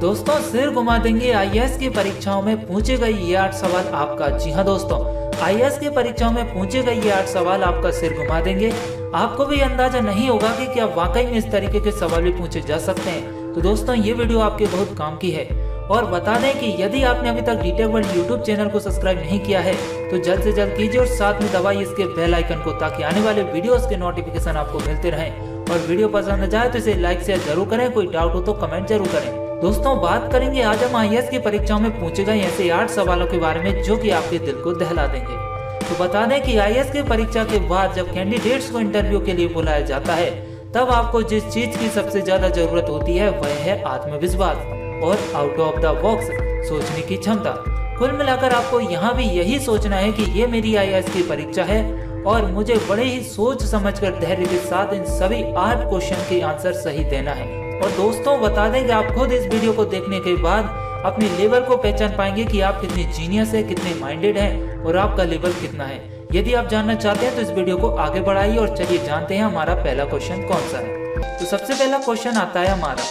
दोस्तों सिर घुमा देंगे आईएएस की परीक्षाओं में पूछे गए ये 8 सवाल आपका। जी हाँ दोस्तों, आईएएस की परीक्षाओं में पूछे गए ये 8 सवाल आपका सिर घुमा देंगे। आपको भी अंदाजा नहीं होगा कि क्या वाकई में इस तरीके के सवाल भी पूछे जा सकते हैं। तो दोस्तों ये वीडियो आपके बहुत काम की है। और बता दें कि यदि आपने अभी तक D tech world YouTube channel को सब्सक्राइब नहीं किया है तो जल्द से जल्द कीजिए और साथ में दबाइए इसके बेल आइकन को, ताकि आने वाले वीडियोस के नोटिफिकेशन आपको मिलते रहें। और वीडियो पसंद आ जाए तो इसे लाइक शेयर जरूर करें, कोई डाउट हो तो कमेंट जरूर करें। दोस्तों बात करेंगे आज हम आईएएस की परीक्षाओं में पूछे गए ऐसे 8 सवालों के बारे में जो कि आपके दिल को दहला देंगे। तो बता दें कि आईएएस की परीक्षा के बाद जब कैंडिडेट्स को इंटरव्यू के लिए बुलाया जाता है तब आपको जिस चीज की सबसे ज्यादा जरूरत होती है वह है आत्मविश्वास और आउट ऑफ द बॉक्स सोचने की क्षमता। कुल मिलाकर आपको यहाँ भी यही सोचना है कि ये मेरी आईएएस की परीक्षा है और मुझे बड़े ही सोच समझकर धैर्य के साथ इन सभी 8 क्वेश्चन के आंसर सही देना है। और दोस्तों बता दें कि आप खुद इस वीडियो को देखने के बाद अपने लेवल को पहचान पाएंगे कि आप कितने जीनियस है, कितने माइंडेड हैं और आपका लेवल कितना है। यदि आप जानना चाहते हैं तो इस वीडियो को आगे बढ़ाइए और चलिए जानते हैं हमारा पहला क्वेश्चन कौन सा है। तो सबसे पहला क्वेश्चन आता है हमारा,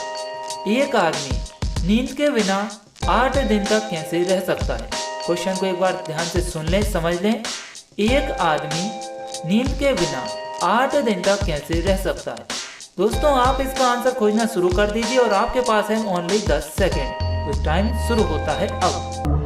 एक आदमी नींद के बिना 8 दिन तक कैसे रह सकता है। क्वेश्चन को एक बार ध्यान से सुन लें, समझ लें। एक आदमी नींद के बिना 8 दिन तक कैसे रह सकता है। दोस्तों आप इसका आंसर खोजना शुरू कर दीजिए और आपके पास है ओनली 10 सेकेंड। तो टाइम शुरू होता है अब।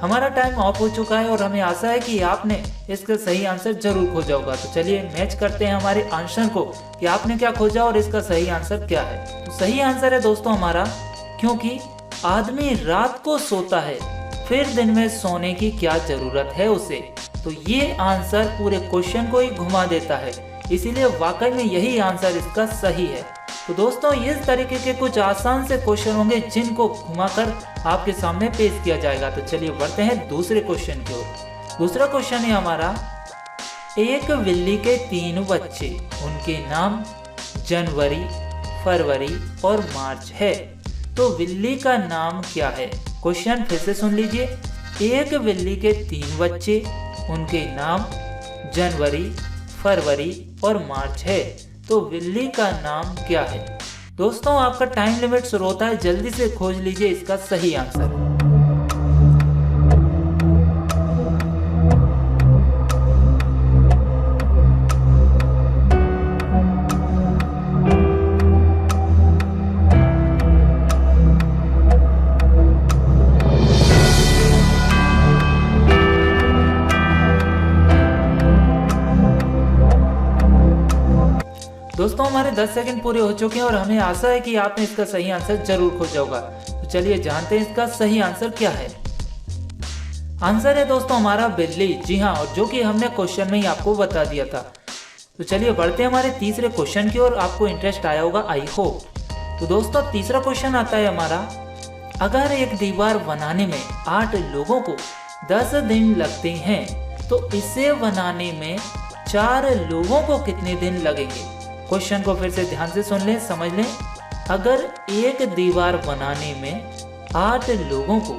हमारा टाइम ऑफ हो चुका है और हमें आशा है कि आपने इसका सही आंसर जरूर खोजा होगा। तो चलिए मैच करते हैं हमारे आंसर को कि आपने क्या खोजा और इसका सही आंसर क्या है। तो सही आंसर है दोस्तों हमारा, क्योंकि आदमी रात को सोता है फिर दिन में सोने की क्या जरूरत है उसे। तो ये आंसर पूरे क्वेश्चन को ही घुमा देता है, इसीलिए वाकई में यही आंसर इसका सही है। तो दोस्तों इस तरीके के कुछ आसान से क्वेश्चन होंगे जिनको घुमाकर आपके सामने पेश किया जाएगा। तो चलिए बढ़ते हैं दूसरे क्वेश्चन की ओर। दूसरा क्वेश्चन है हमारा, एक बिल्ली के 3 बच्चे, उनके नाम जनवरी, फरवरी और मार्च है। तो बिल्ली का नाम क्या है। क्वेश्चन फिर से सुन लीजिए। एक बिल्ली के 3 बच्चे, उनके नाम जनवरी, फरवरी और मार्च है। तो बिल्ली का नाम क्या है। दोस्तों आपका टाइम लिमिट शुरू होता है, जल्दी से खोज लीजिए इसका सही आंसर। दोस्तों हमारे 10 सेकंड पूरे हो चुके हैं और हमें आशा है कि आपने इसका सही आंसर जरूर खोजा होगा। तो चलिए जानते हैं इसका सही आंसर क्या है। आंसर है दोस्तों हमारा बिल्ली। जी हाँ, और जो कि हमने क्वेश्चन में ही आपको बता दिया था। तो चलिए बढ़ते हैं हमारे तीसरे क्वेश्चन की ओर। आपको इंटरेस्ट आया होगा आई होप। तो दोस्तों तीसरा क्वेश्चन आता है हमारा, अगर एक दीवार बनाने में 8 लोगों को 10 दिन लगते हैं तो इसे बनाने में 4 लोगों को कितने दिन लगेंगे। क्वेश्चन को फिर से ध्यान से सुन लें, समझ लें। अगर एक दीवार बनाने में 8 लोगों को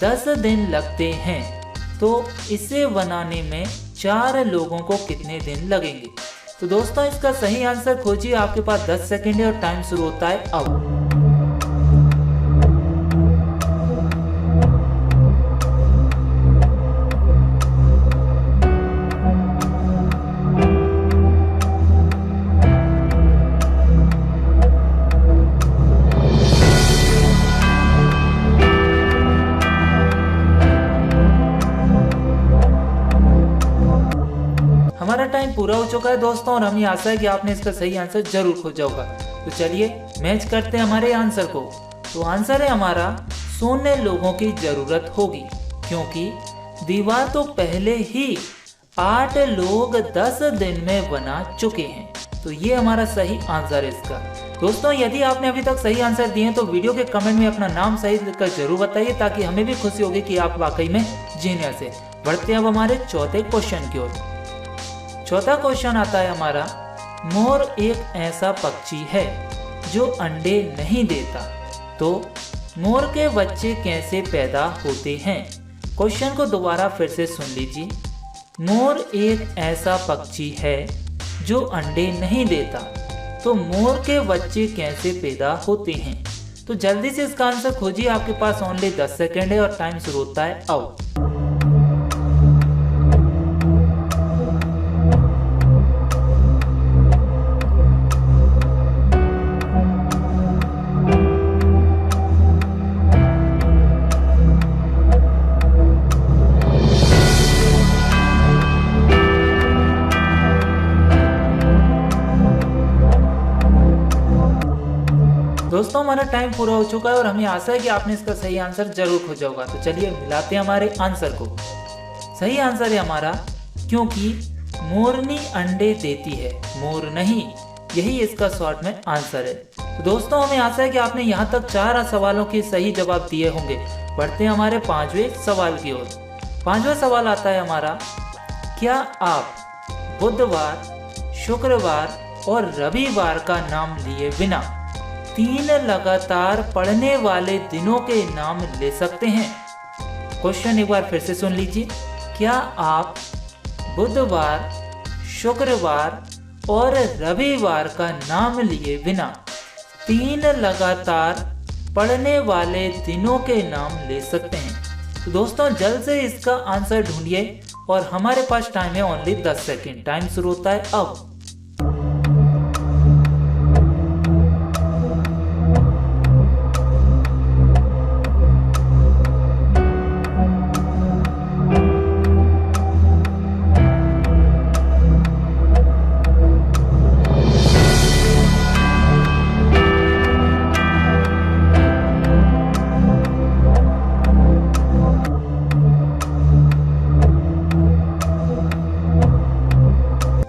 10 दिन लगते हैं तो इसे बनाने में 4 लोगों को कितने दिन लगेंगे। तो दोस्तों इसका सही आंसर खोजिए, आपके पास 10 सेकंड है और टाइम शुरू होता है अब। हमारा टाइम पूरा हो चुका है दोस्तों और हमें आशा है कि आपने इसका सही आंसर जरूर खोजा होगा। तो चलिए मैच करते हैं हमारे आंसर को। तो आंसर है हमारा, सोने लोगों की जरूरत होगी, क्योंकि दीवार तो पहले ही 8 लोग 10 दिन में बना चुके हैं। तो ये हमारा सही आंसर है इसका। दोस्तों यदि आपने अभी तक सही आंसर दिए तो वीडियो के कमेंट में अपना नाम सही लिखकर जरूर बताइए, ताकि हमें भी खुशी होगी कि आप वाकई में जीनियस है। बढ़ते हैं अब हमारे चौथे क्वेश्चन की ओर। चौथा क्वेश्चन आता है हमारा, मोर एक ऐसा पक्षी है जो अंडे नहीं देता, तो मोर के बच्चे कैसे पैदा होते हैं। क्वेश्चन को दोबारा फिर से सुन लीजिए। मोर एक ऐसा पक्षी है जो अंडे नहीं देता, तो मोर के बच्चे कैसे पैदा होते हैं। तो जल्दी से इसका आंसर खोजिए, आपके पास ओनली 10 सेकेंड है और टाइम शुरू होता है अब। दोस्तों हमारा टाइम पूरा हो चुका है और हमें आशा है कि आपने इसका सही आंसर जरूर खोजा होगा। तो चलिए मिलाते हैं हमारे आंसर को। सही आंसर है हमारा, क्योंकि मोरनी अंडे देती है, मोर नहीं। यही इसका शॉर्ट में आंसर है। तो दोस्तों हमें आशा है कि आपने यहाँ तक 4 सवालों के सही जवाब दिए होंगे। बढ़ते हैं हमारे 5वें सवाल की ओर। 5वां सवाल आता है हमारा, क्या आप बुधवार, शुक्रवार और रविवार का नाम लिए बिना 3 लगातार पढ़ने वाले दिनों के नाम ले सकते हैं। क्वेश्चन एक बार फिर से सुन लीजिए। क्या आप बुधवार, शुक्रवार और रविवार का नाम लिए बिना 3 लगातार पढ़ने वाले दिनों के नाम ले सकते हैं। तो दोस्तों जल्द से इसका आंसर ढूंढिए और हमारे पास टाइम है ओनली 10 सेकेंड। टाइम शुरू होता है अब।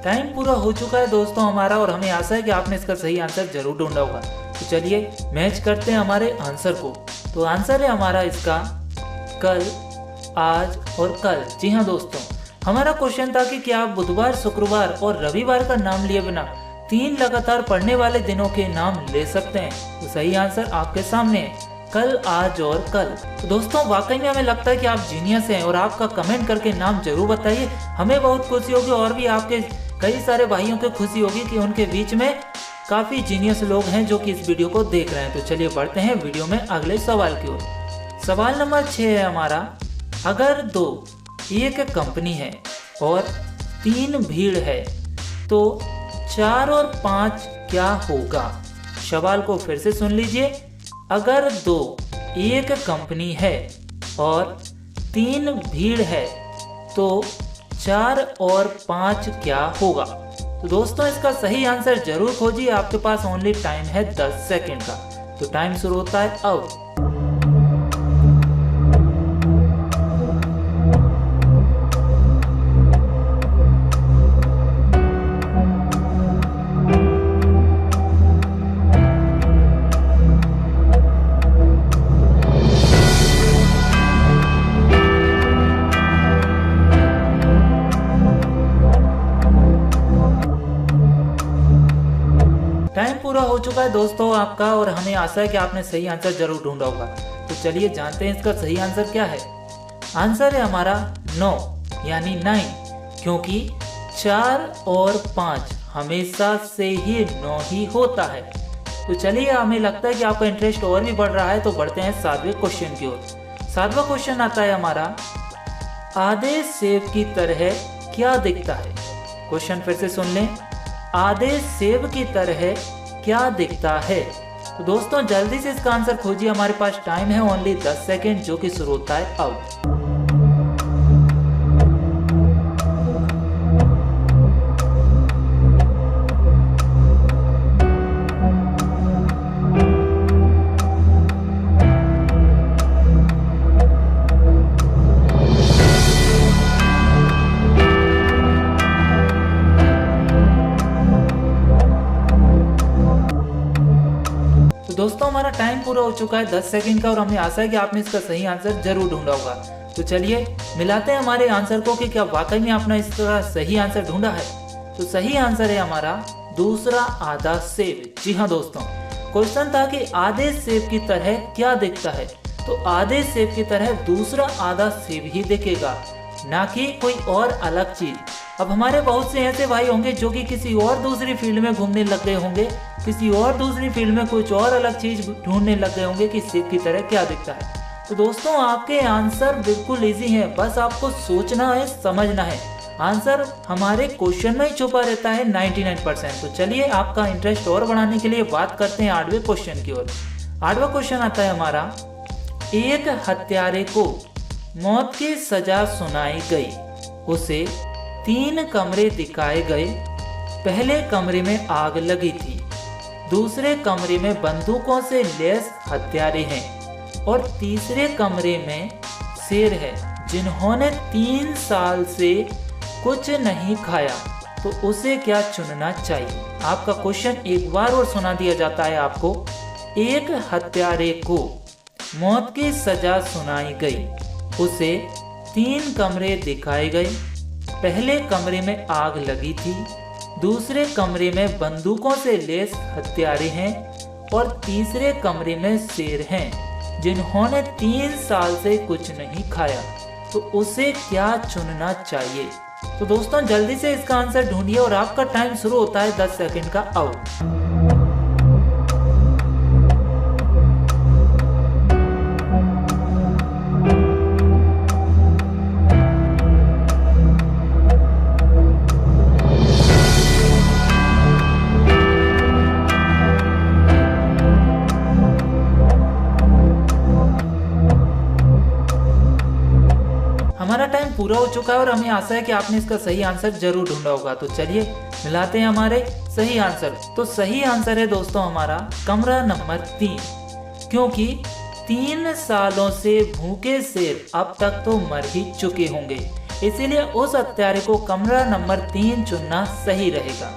टाइम पूरा हो चुका है दोस्तों हमारा और हमें आशा है कि आपने इसका सही आंसर जरूर ढूंढा होगा। तो चलिए मैच करते हैं हमारे आंसर को। तो आंसर है हमारा इसका कल, आज और कल। जी हाँ दोस्तों, हमारा क्वेश्चन था कि क्या आप बुधवार, शुक्रवार और रविवार का नाम लिए बिना 3 लगातार पढ़ने वाले दिनों के नाम ले सकते हैं। तो सही आंसर आपके सामने है, कल, आज और कल। तो दोस्तों वाकई में हमें लगता है कि आप जीनियस हैं और आपका कमेंट करके नाम जरूर बताइए, हमें बहुत खुशी होगी और भी आपके कई सारे भाइयों को खुशी होगी कि उनके बीच में काफी जीनियस लोग हैं जो कि इस वीडियो को देख रहे हैं। तो चलिए बढ़ते हैं वीडियो में अगले सवाल की ओर। सवाल नंबर 6 है हमारा, अगर 2 एक कंपनी है और 3 भीड़ है तो 4 और 5 क्या होगा। सवाल को फिर से सुन लीजिए। अगर 2 एक कंपनी है और 3 भीड़ है तो 4 और 5 क्या होगा। तो दोस्तों इसका सही आंसर जरूर खोजिए, आपके पास ओनली टाइम है 10 सेकेंड का। तो टाइम शुरू होता है अब। टाइम पूरा हो चुका है दोस्तों आपका और हमें आशा है कि आपने सही आंसर जरूर ढूंढा होगा। तो चलिए जानते हैं इसका सही आंसर क्या है। आंसर है हमारा 9 यानी 9, क्योंकि 4 और 5 हमेशा से ही 9 ही होता है। तो चलिए हमें लगता है कि आपका इंटरेस्ट और भी बढ़ रहा है, तो बढ़ते हैं 7वें क्वेश्चन की ओर। 7वां क्वेश्चन आता है हमारा, आधे सेब की तरह क्या दिखता है। क्वेश्चन फिर से सुन लें, आधे सेब की तरह क्या दिखता है। तो दोस्तों जल्दी से इसका आंसर खोजिए, हमारे पास टाइम है ओनली 10 सेकेंड जो कि शुरू होता है अब। दोस्तों हमारा टाइम पूरा हो चुका है 10 सेकंड का और हमें आशा है कि आपने इसका सही आंसर जरूर ढूंढा होगा। तो चलिए मिलाते हैं हमारे आंसर को कि क्या वाकई में आपने इसका सही आंसर ढूंढा है। तो सही आंसर है हमारा दूसरा आधा सेब। जी हाँ दोस्तों, क्वेश्चन था कि आधे सेब की तरह क्या दिखता है, तो आधे सेब की तरह दूसरा आधा सेब ही दिखेगा, ना कि कोई और अलग चीज। अब हमारे बहुत से ऐसे भाई होंगे जो कि किसी और दूसरी फील्ड में घूमने लग गए होंगे, किसी और दूसरी फील्ड में कुछ और अलग चीज ढूंढने लग गए होंगे कि सेब की तरह क्या दिखता है। तो दोस्तों आपके आंसर बिल्कुल इजी है, बस आपको सोचना है, समझना है। आंसर हमारे क्वेश्चन में ही छुपा रहता है 99%। तो चलिए आपका इंटरेस्ट और बढ़ाने के लिए बात करते हैं 8वें क्वेश्चन की ओर। 8वां क्वेश्चन आता है हमारा, एक हत्यारे को मौत की सजा सुनाई गई, उसे 3 कमरे दिखाए गए। पहले कमरे में आग लगी थी, दूसरे कमरे में बंदूकों से लैस हत्यारे हैं और तीसरे कमरे में शेर है जिन्होंने 3 साल से कुछ नहीं खाया, तो उसे क्या चुनना चाहिए। आपका क्वेश्चन एक बार और सुना दिया जाता है आपको। एक हत्यारे को मौत की सजा सुनाई गई, उसे 3 कमरे दिखाए गए। पहले कमरे में आग लगी थी, दूसरे कमरे में बंदूकों से लैस हत्यारे हैं और तीसरे कमरे में शेर हैं जिन्होंने 3 साल से कुछ नहीं खाया, तो उसे क्या चुनना चाहिए। तो दोस्तों जल्दी से इसका आंसर ढूंढिए और आपका टाइम शुरू होता है 10 सेकंड का अब। हमारा टाइम पूरा हो चुका है और हमें आशा है कि आपने इसका सही आंसर जरूर ढूंढा होगा। तो चलिए मिलाते हैं हमारे सही आंसर। तो सही आंसर है दोस्तों हमारा कमरा नंबर 3, क्योंकि 3 सालों से भूखे शेर अब तक तो मर ही चुके होंगे, इसीलिए उस हत्यारे को कमरा नंबर 3 चुनना सही रहेगा।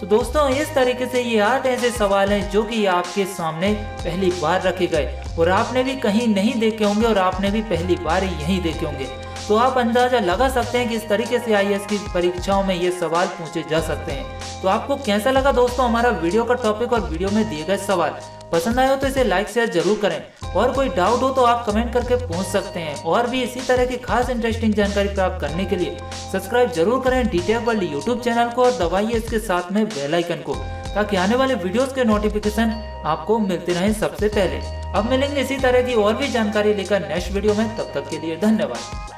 तो दोस्तों इस तरीके से ये 8 ऐसे सवाल हैं जो कि आपके सामने पहली बार रखे गए और आपने भी कहीं नहीं देखे होंगे और आपने भी पहली बार ही यहीं देखे होंगे। तो आप अंदाजा लगा सकते हैं कि इस तरीके से आईएएस की परीक्षाओं में ये सवाल पूछे जा सकते हैं। तो आपको कैसा लगा दोस्तों हमारा वीडियो का टॉपिक और वीडियो में दिए गए सवाल? पसंद आए हो तो इसे लाइक शेयर जरूर करें और कोई डाउट हो तो आप कमेंट करके पूछ सकते हैं। और भी इसी तरह की खास इंटरेस्टिंग जानकारी प्राप्त करने के लिए सब्सक्राइब जरूर करें डीटेक वर्ल्ड यूट्यूब चैनल को और दबाइए इसके साथ में बेल आइकन को, ताकि आने वाले वीडियोस के नोटिफिकेशन आपको मिलते रहे सबसे पहले। अब मिलेंगे इसी तरह की और भी जानकारी लेकर नेक्स्ट वीडियो में, तब तक के लिए धन्यवाद।